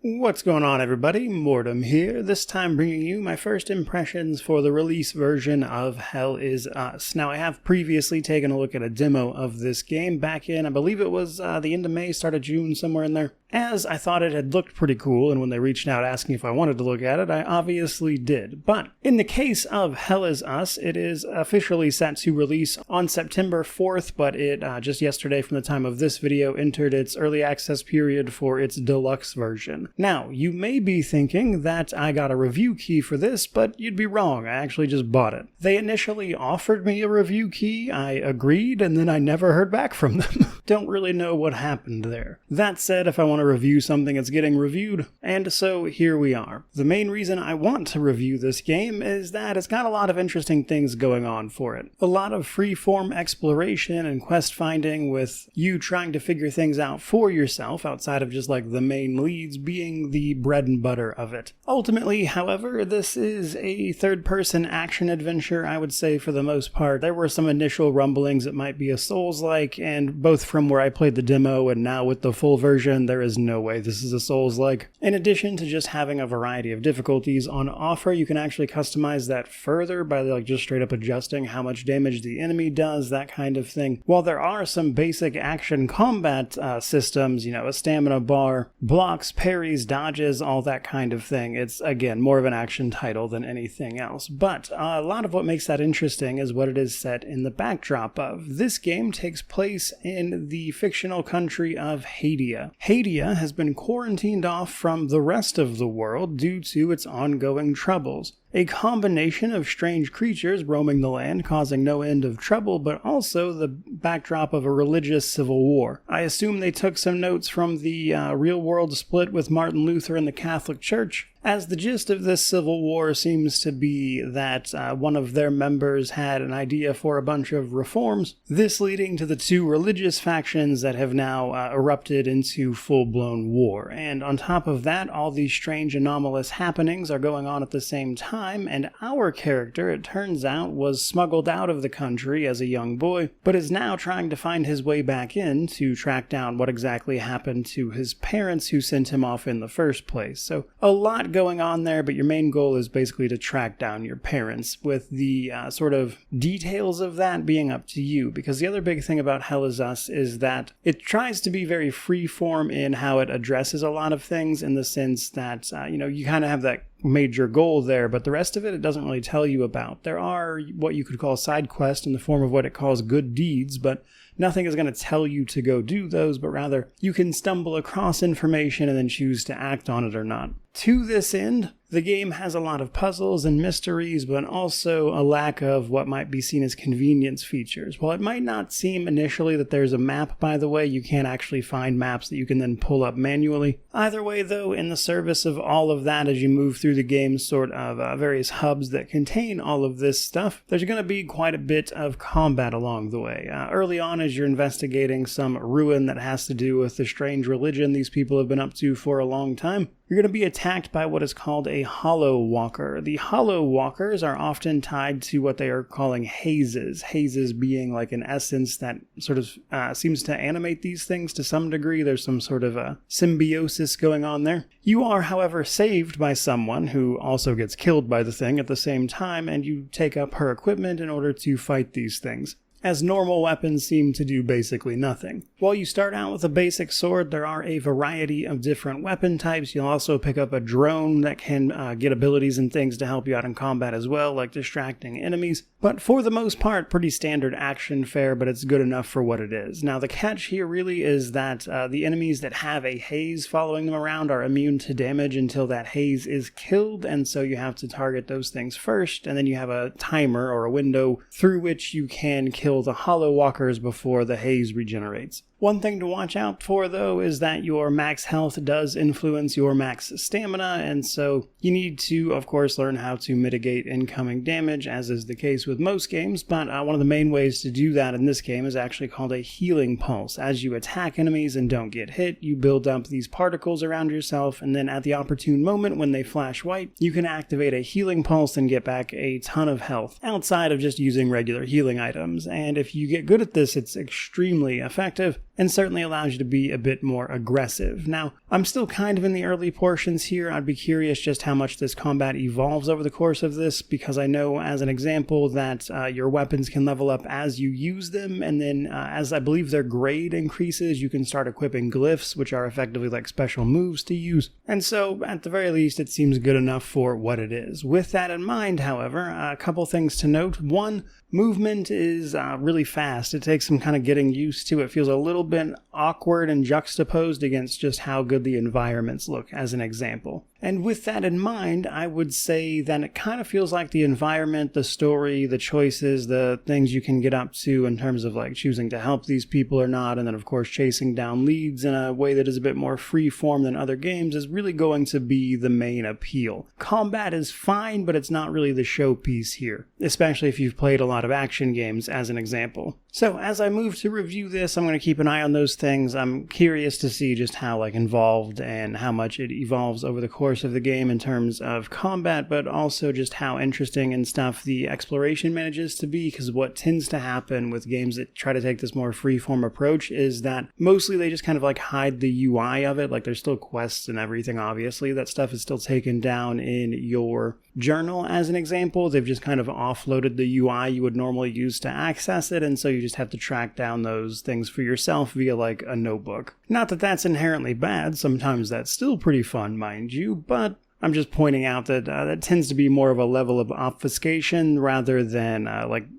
What's going on, everybody? Mortem here, this time bringing you my first impressions for the release version of Hell Is Us. Now, I have previously taken a look at a demo of this game back in, I believe it was the end of May, start of June, somewhere in there, as I thought it had looked pretty cool, and when they reached out asking if I wanted to look at it, I obviously did. But in the case of Hell Is Us, it is officially set to release on September 4th, but it just yesterday, from the time of this video, entered its early access period for its deluxe version. Now, you may be thinking that I got a review key for this, but you'd be wrong. I actually just bought it. They initially offered me a review key, I agreed, and then I never heard back from them. Don't really know what happened there. That said, if I want to review something, it's getting reviewed, and so here we are. The main reason I want to review this game is that it's got a lot of interesting things going on for it. A lot of free-form exploration and quest finding with you trying to figure things out for yourself outside of just like the main leads being the bread and butter of it. Ultimately, however, this is a third-person action adventure, I would say, for the most part. There were some initial rumblings it might be a Souls-like, and both from where I played the demo and now with the full version, there is no way this is a Souls-like. In addition to just having a variety of difficulties on offer, you can actually customize that further by just straight up adjusting how much damage the enemy does, that kind of thing. While there are some basic action combat systems, a stamina bar, blocks, parries, dodges, all that kind of thing. It's, again, more of an action title than anything else. But a lot of what makes that interesting is what it is set in the backdrop of. This game takes place in the fictional country of Hadia. Hadia has been quarantined off from the rest of the world due to its ongoing troubles. A combination of strange creatures roaming the land, causing no end of trouble, but also the backdrop of a religious civil war. I assume they took some notes from the real-world split with Martin Luther and the Catholic Church, as the gist of this civil war seems to be that one of their members had an idea for a bunch of reforms, this leading to the two religious factions that have now erupted into full-blown war. And on top of that, all these strange anomalous happenings are going on at the same time, and our character, it turns out, was smuggled out of the country as a young boy, but is now trying to find his way back in to track down what exactly happened to his parents who sent him off in the first place. So a lot going on there, but your main goal is basically to track down your parents, with the sort of details of that being up to you, because the other big thing about Hell Is Us is that it tries to be very free-form in how it addresses a lot of things, in the sense that, you kind of have that major goal there, but the rest of it doesn't really tell you about. There are what you could call side quests in the form of what it calls good deeds, but nothing is going to tell you to go do those, but rather you can stumble across information and then choose to act on it or not. To this end, the game has a lot of puzzles and mysteries, but also a lack of what might be seen as convenience features. While it might not seem initially that there's a map, by the way, you can actually find maps that you can then pull up manually. Either way, though, in the service of all of that, as you move through the game's sort of various hubs that contain all of this stuff, there's going to be quite a bit of combat along the way. Early on, as you're investigating some ruin that has to do with the strange religion these people have been up to for a long time, you're going to be attacked by what is called a Hollow Walker. The Hollow Walkers are often tied to what they are calling hazes. Hazes being like an essence that sort of seems to animate these things to some degree. There's some sort of a symbiosis going on there. You are, however, saved by someone who also gets killed by the thing at the same time, and you take up her equipment in order to fight these things, as normal weapons seem to do basically nothing. While you start out with a basic sword, there are a variety of different weapon types. You'll also pick up a drone that can get abilities and things to help you out in combat as well, like distracting enemies. But for the most part, pretty standard action fare, but it's good enough for what it is. Now, the catch here really is that the enemies that have a haze following them around are immune to damage until that haze is killed, and so you have to target those things first, and then you have a timer or a window through which you can kill the Hollow Walkers before the haze regenerates. One thing to watch out for, though, is that your max health does influence your max stamina, and so you need to, of course, learn how to mitigate incoming damage, as is the case with most games, but one of the main ways to do that in this game is actually called a healing pulse. As you attack enemies and don't get hit, you build up these particles around yourself, and then at the opportune moment when they flash white, you can activate a healing pulse and get back a ton of health, outside of just using regular healing items. And if you get good at this, it's extremely effective. and certainly allows you to be a bit more aggressive. Now, I'm still kind of in the early portions here. I'd be curious just how much this combat evolves over the course of this, because I know, as an example, that your weapons can level up as you use them, and then as I believe their grade increases, you can start equipping glyphs, which are effectively like special moves to use. And so, at the very least, it seems good enough for what it is. With that in mind, however, a couple things to note. One, movement is really fast. It takes some kind of getting used to. It feels a little bit awkward and juxtaposed against just how good the environments look, as an example. And with that in mind, I would say that it kind of feels like the environment, the story, the choices, the things you can get up to in terms of like choosing to help these people or not, and then of course chasing down leads in a way that is a bit more free form than other games is really going to be the main appeal. Combat is fine, but it's not really the showpiece here, especially if you've played a lot of action games, as an example. So as I move to review this, I'm going to keep an eye on those things. I'm curious to see just how involved and how much it evolves over the course of the game in terms of combat, but also just how interesting and stuff the exploration manages to be, because what tends to happen with games that try to take this more free-form approach is that mostly they just kind of hide the UI of it. There's still quests and everything, obviously. That stuff is still taken down in your journal, as an example. They've just kind of offloaded the UI you would normally use to access it, and so you just have to track down those things for yourself via a notebook. Not that that's inherently bad. Sometimes that's still pretty fun, mind you, but I'm just pointing out that that tends to be more of a level of obfuscation rather than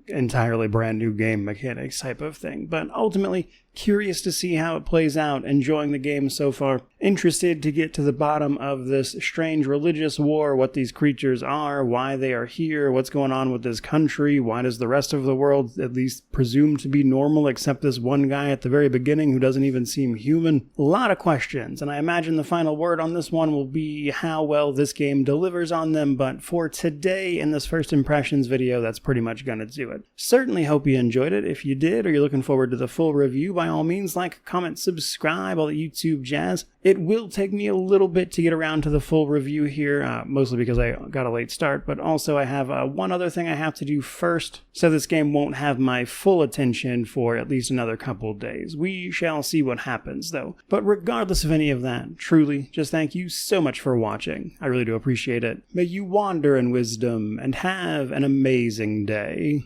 entirely brand new game mechanics type of thing. But ultimately, curious to see how it plays out, enjoying the game so far, interested to get to the bottom of this strange religious war, what these creatures are, why they are here, what's going on with this country, why does the rest of the world at least presume to be normal except this one guy at the very beginning who doesn't even seem human. A lot of questions, and I imagine the final word on this one will be how well this game delivers on them, but for today in this first impressions video, that's pretty much gonna do it. Certainly hope you enjoyed it. If you did, or you're looking forward to the full review, by all means, comment, subscribe, all the YouTube jazz. It will take me a little bit to get around to the full review here, mostly because I got a late start, but also I have one other thing I have to do first, so this game won't have my full attention for at least another couple days. We shall see what happens, though. But regardless of any of that, truly, just thank you so much for watching. I really do appreciate it. May you wander in wisdom and have an amazing day.